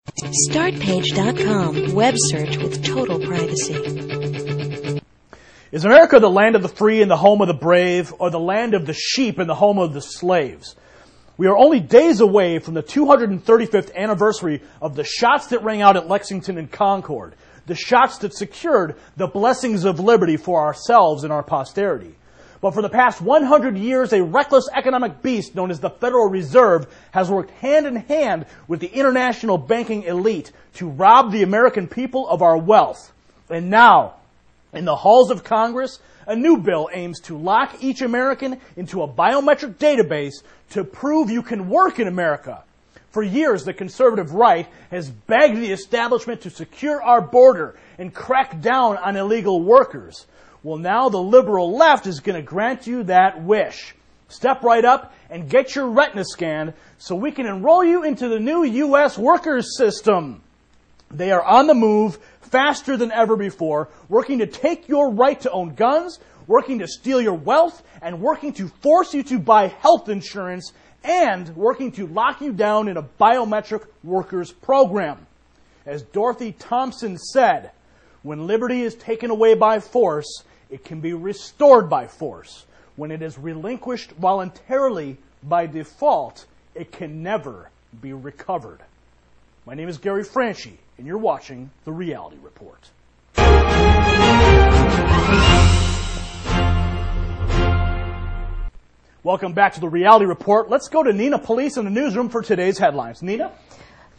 Startpage.com, web search with total privacy. Is America the land of the free and the home of the brave, or the land of the sheep and the home of the slaves? We are only days away from the 235th anniversary of the shots that rang out at Lexington and Concord, the shots that secured the blessings of liberty for ourselves and our posterity. But for the past 100 years, a reckless economic beast known as the Federal Reserve has worked hand in hand with the international banking elite to rob the American people of our wealth. And now, in the halls of Congress, a new bill aims to lock each American into a biometric database to prove you can work in America. For years, the conservative right has begged the establishment to secure our border and crack down on illegal workers. Well, now the liberal left is going to grant you that wish. Step right up and get your retina scanned so we can enroll you into the new U.S. workers system. They are on the move faster than ever before, working to take your right to own guns, working to steal your wealth, and working to force you to buy health insurance, and working to lock you down in a biometric workers program. As Dorothy Thompson said, when liberty is taken away by force, it can be restored by force. When it is relinquished voluntarily by default, it can never be recovered. My name is Gary Franchi, and you're watching The Reality Report. Welcome back to The Reality Report. Let's go to Nina Police in the newsroom for today's headlines. Nina?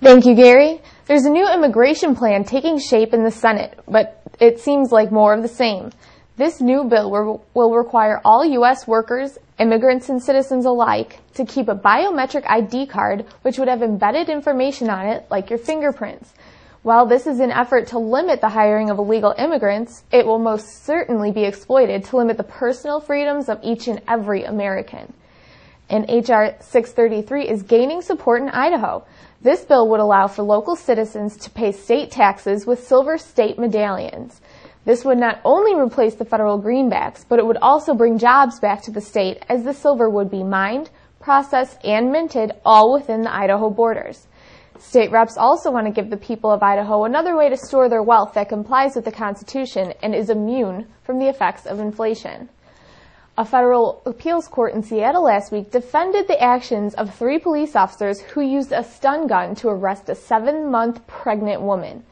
Thank you, Gary. There's a new immigration plan taking shape in the Senate, but it seems like more of the same. This new bill will require all U.S. workers, immigrants, and citizens alike to keep a biometric ID card which would have embedded information on it like your fingerprints. While this is an effort to limit the hiring of illegal immigrants, it will most certainly be exploited to limit the personal freedoms of each and every American. And H.R. 633 is gaining support in Idaho. This bill would allow for local citizens to pay state taxes with silver state medallions. This would not only replace the federal greenbacks, but it would also bring jobs back to the state, as the silver would be mined, processed, and minted all within the Idaho borders. State reps also want to give the people of Idaho another way to store their wealth that complies with the Constitution and is immune from the effects of inflation. A federal appeals court in Seattle last week defended the actions of 3 police officers who used a stun gun to arrest a 7-month pregnant woman.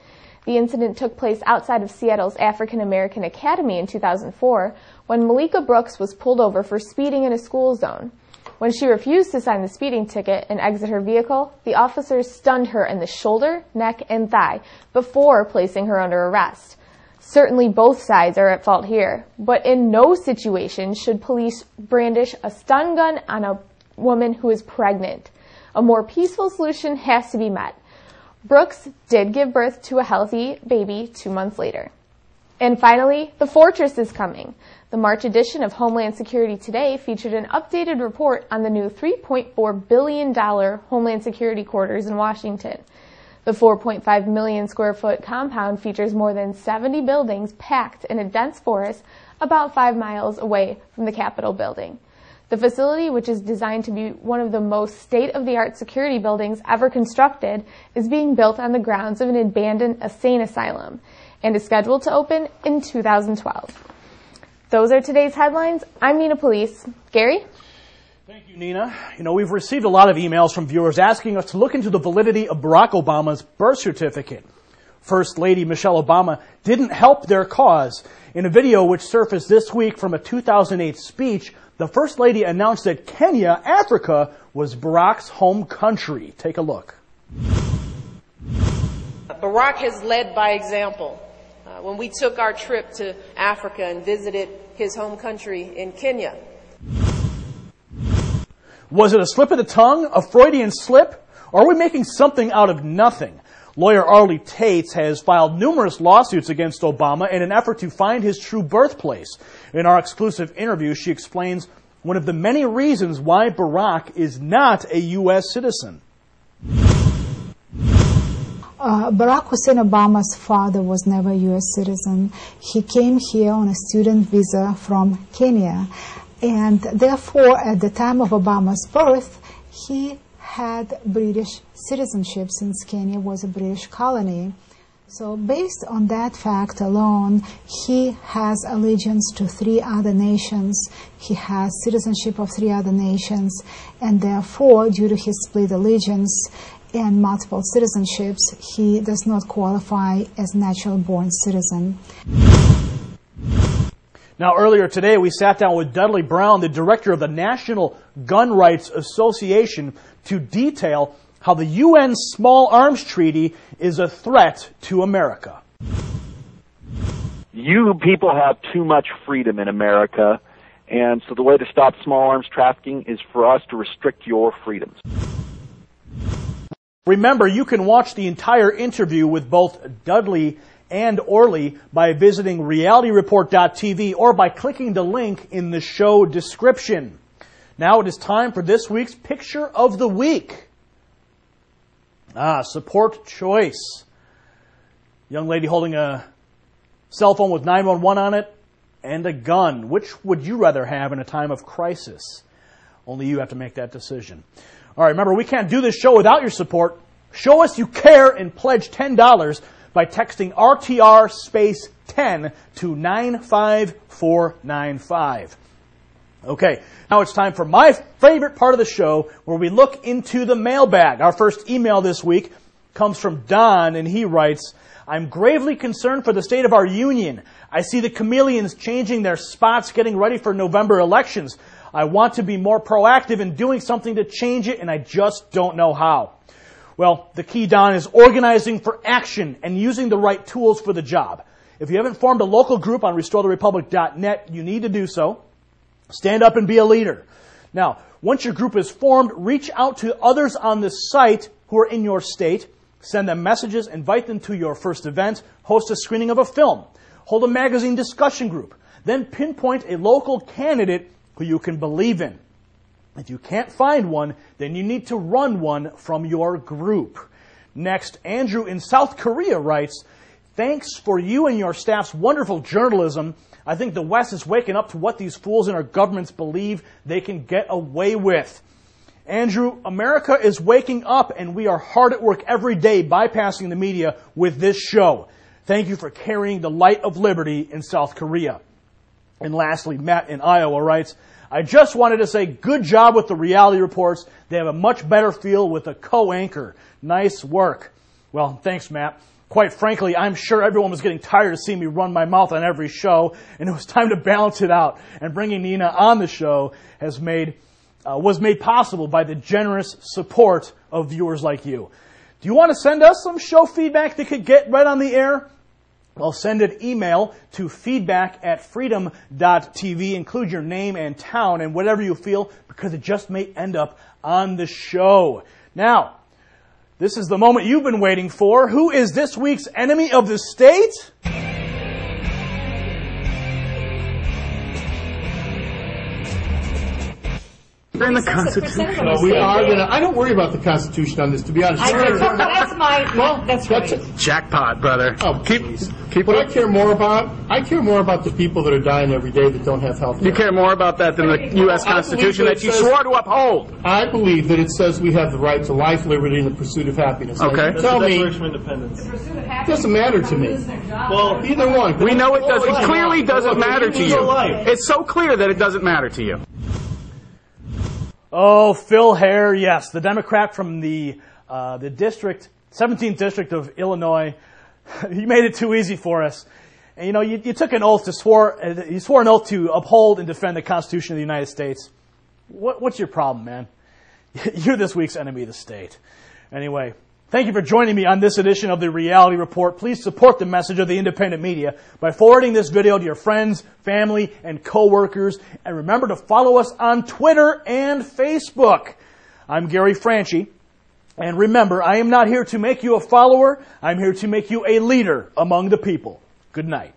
The incident took place outside of Seattle's African American Academy in 2004 when Malika Brooks was pulled over for speeding in a school zone. When she refused to sign the speeding ticket and exit her vehicle, the officers stunned her in the shoulder, neck, and thigh before placing her under arrest. Certainly both sides are at fault here, but in no situation should police brandish a stun gun on a woman who is pregnant. A more peaceful solution has to be met. Brooks did give birth to a healthy baby 2 months later. And finally, the Fortress is coming. The March edition of Homeland Security Today featured an updated report on the new $3.4 billion Homeland Security quarters in Washington. The 4.5 million square foot compound features more than 70 buildings packed in a dense forest about 5 miles away from the Capitol building. The facility, which is designed to be one of the most state-of-the-art security buildings ever constructed, is being built on the grounds of an abandoned insane asylum and is scheduled to open in 2012. Those are today's headlines. I'm Nina Police. Gary? Thank you, Nina. We've received a lot of emails from viewers asking us to look into the validity of Barack Obama's birth certificate. First Lady Michelle Obama didn't help their cause. In a video which surfaced this week from a 2008 speech, the First Lady announced that Kenya, Africa, was Barack's home country. Take a look. Barack has led by example. When we took our trip to Africa and visited his home country in Kenya. Was it a slip of the tongue, a Freudian slip, or are we making something out of nothing? Lawyer Arlie Tates has filed numerous lawsuits against Obama in an effort to find his true birthplace. In our exclusive interview, she explains one of the many reasons why Barack is not a U.S. citizen. Barack Hussein Obama's father was never a U.S. citizen. He came here on a student visa from Kenya, and therefore, at the time of Obama's birth, he had British citizenship since Kenya was a British colony. So based on that fact alone, he has allegiance to 3 other nations. He has citizenship of 3 other nations, and therefore, due to his split allegiance and multiple citizenships, he does not qualify as natural-born citizen. Now, earlier today, we sat down with Dudley Brown, the director of the National Gun Rights Association, to detail how the UN Small Arms Treaty is a threat to America. You people have too much freedom in America, and so the way to stop small arms trafficking is for us to restrict your freedoms. Remember, you can watch the entire interview with both Dudley and Orly by visiting realityreport.tv or by clicking the link in the show description. Now it is time for this week's Picture of the Week. Support choice. Young lady holding a cell phone with 911 on it and a gun. Which would you rather have in a time of crisis? Only you have to make that decision. All right, remember, we can't do this show without your support. Show us you care and pledge $10 by texting RTR space 10 to 95495. Okay, now it's time for my favorite part of the show, where we look into the mailbag. Our first email this week comes from Don, and he writes, I'm gravely concerned for the state of our union. I see the chameleons changing their spots, getting ready for November elections. I want to be more proactive in doing something to change it, and I just don't know how. Well, the key, Don, is organizing for action and using the right tools for the job. If you haven't formed a local group on restoretherepublic.net, you need to do so. Stand up and be a leader. Now, once your group is formed, reach out to others on the site who are in your state. Send them messages, invite them to your first event, host a screening of a film, hold a magazine discussion group, then pinpoint a local candidate who you can believe in. If you can't find one, then you need to run one from your group. Next, Andrew in South Korea writes, thanks for you and your staff's wonderful journalism. I think the West is waking up to what these fools in our governments believe they can get away with. Andrew, America is waking up, and we are hard at work every day bypassing the media with this show. Thank you for carrying the light of liberty in South Korea. And lastly, Matt in Iowa writes, I just wanted to say good job with the reality reports. They have a much better feel with a co-anchor. Nice work. Well, thanks, Matt. Quite frankly, I'm sure everyone was getting tired of seeing me run my mouth on every show, and it was time to balance it out. And bringing Nina on the show was made possible by the generous support of viewers like you. Do you want to send us some show feedback that could get right on the air? Well, send an email to feedback@freedom.tv. Include your name and town and whatever you feel, because it just may end up on the show. Now, this is the moment you've been waiting for. Who is this week's enemy of the state? In the Constitution. No, we are going to... I don't worry about the Constitution on this, to be honest. That's right. Jackpot, brother. Oh, keep what I care more about the people that are dying every day that don't have health care. You care more about that than the U.S. Constitution that you swore to uphold. I believe that it says we have the right to life, liberty, and the pursuit of happiness. Okay. Tell me... Declaration of Independence. It doesn't matter to me. Well, either one. We know it doesn't. It clearly doesn't matter to you. It's so clear that it doesn't matter to you. Oh, Phil Hare, yes, the Democrat from the district, 17th district of Illinois. He made it too easy for us. And you know, you took an oath you swore an oath to uphold and defend the Constitution of the United States. What's your problem, man? You're this week's enemy of the state. Anyway, thank you for joining me on this edition of the Reality Report. Please support the message of the independent media by forwarding this video to your friends, family, and coworkers. And remember to follow us on Twitter and Facebook. I'm Gary Franchi. And remember, I am not here to make you a follower. I'm here to make you a leader among the people. Good night.